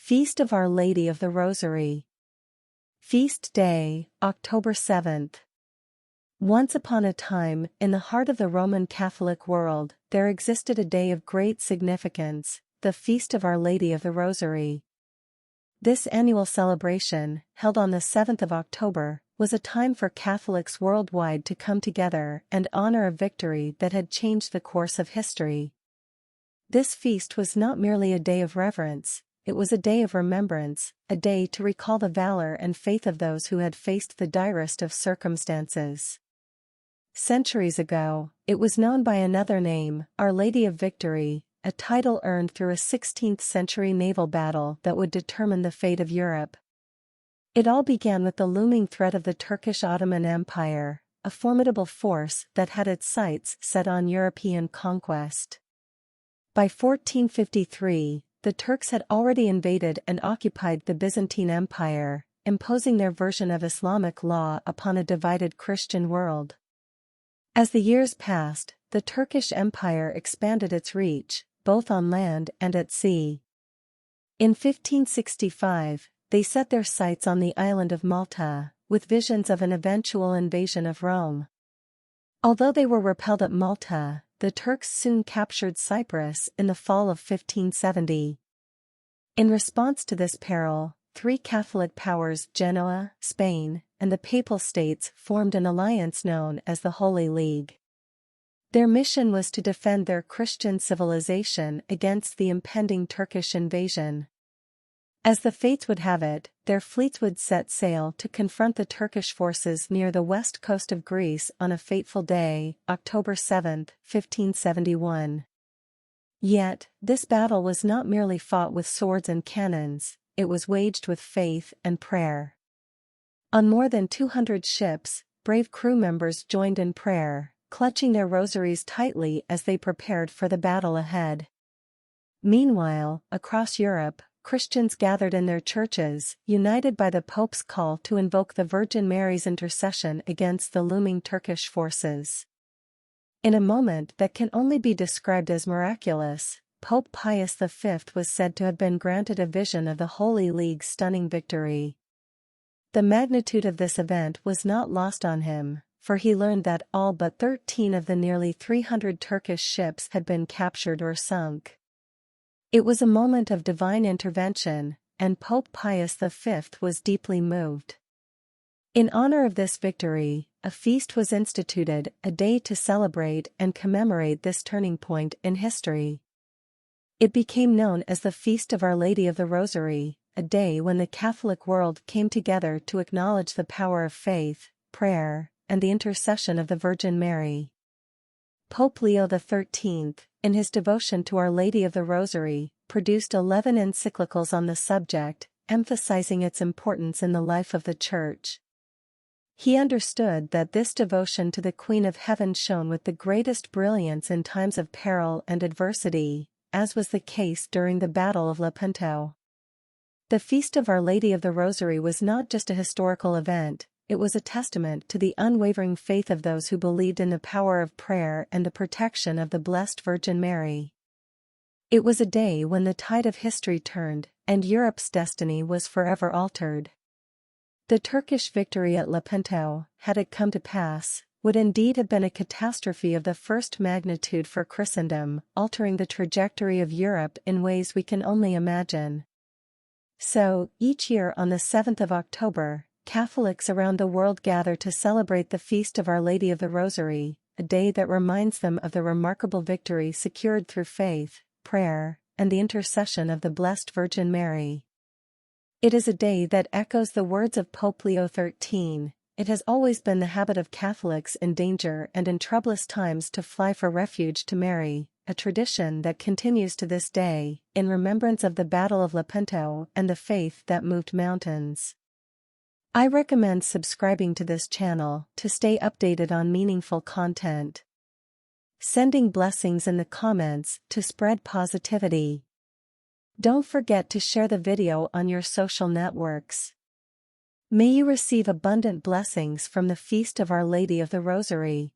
Feast of Our Lady of the Rosary. Feast Day, October 7th. Once upon a time, in the heart of the Roman Catholic world, there existed a day of great significance, the Feast of Our Lady of the Rosary. This annual celebration, held on the 7th of October, was a time for Catholics worldwide to come together and honor a victory that had changed the course of history. This feast was not merely a day of reverence, it was a day of remembrance, a day to recall the valor and faith of those who had faced the direst of circumstances. Centuries ago, it was known by another name, Our Lady of Victory, a title earned through a 16th-century naval battle that would determine the fate of Europe. It all began with the looming threat of the Turkish Ottoman Empire, a formidable force that had its sights set on European conquest. By 1453, the Turks had already invaded and occupied the Byzantine Empire, imposing their version of Islamic law upon a divided Christian world. As the years passed, the Turkish Empire expanded its reach, both on land and at sea. In 1565, they set their sights on the island of Malta, with visions of an eventual invasion of Rome. Although they were repelled at Malta, the Turks soon captured Cyprus in the fall of 1570. In response to this peril, three Catholic powers, Genoa, Spain, and the Papal States, formed an alliance known as the Holy League. Their mission was to defend their Christian civilization against the impending Turkish invasion. As the fates would have it, their fleets would set sail to confront the Turkish forces near the west coast of Greece on a fateful day, October 7, 1571. Yet, this battle was not merely fought with swords and cannons, it was waged with faith and prayer. On more than 200 ships, brave crew members joined in prayer, clutching their rosaries tightly as they prepared for the battle ahead. Meanwhile, across Europe, Christians gathered in their churches, united by the Pope's call to invoke the Virgin Mary's intercession against the looming Turkish forces. In a moment that can only be described as miraculous, Pope Pius V was said to have been granted a vision of the Holy League's stunning victory. The magnitude of this event was not lost on him, for he learned that all but 13 of the nearly 300 Turkish ships had been captured or sunk. It was a moment of divine intervention, and Pope Pius V was deeply moved. In honor of this victory, a feast was instituted, a day to celebrate and commemorate this turning point in history. It became known as the Feast of Our Lady of the Rosary, a day when the Catholic world came together to acknowledge the power of faith, prayer, and the intercession of the Virgin Mary. Pope Leo XIII, in his devotion to Our Lady of the Rosary, produced 11 encyclicals on the subject, emphasizing its importance in the life of the Church. He understood that this devotion to the Queen of Heaven shone with the greatest brilliance in times of peril and adversity, as was the case during the Battle of Lepanto. The Feast of Our Lady of the Rosary was not just a historical event, it was a testament to the unwavering faith of those who believed in the power of prayer and the protection of the Blessed Virgin Mary. It was a day when the tide of history turned, and Europe's destiny was forever altered. The Turkish victory at Lepanto, had it come to pass, would indeed have been a catastrophe of the first magnitude for Christendom, altering the trajectory of Europe in ways we can only imagine. So, each year on the 7th of October, Catholics around the world gather to celebrate the Feast of Our Lady of the Rosary, a day that reminds them of the remarkable victory secured through faith, prayer, and the intercession of the Blessed Virgin Mary. It is a day that echoes the words of Pope Leo XIII, "It has always been the habit of Catholics in danger and in troublous times to fly for refuge to Mary, a tradition that continues to this day, in remembrance of the Battle of Lepanto and the faith that moved mountains." I recommend subscribing to this channel to stay updated on meaningful content. Sending blessings in the comments to spread positivity. Don't forget to share the video on your social networks. May you receive abundant blessings from the Feast of Our Lady of the Rosary.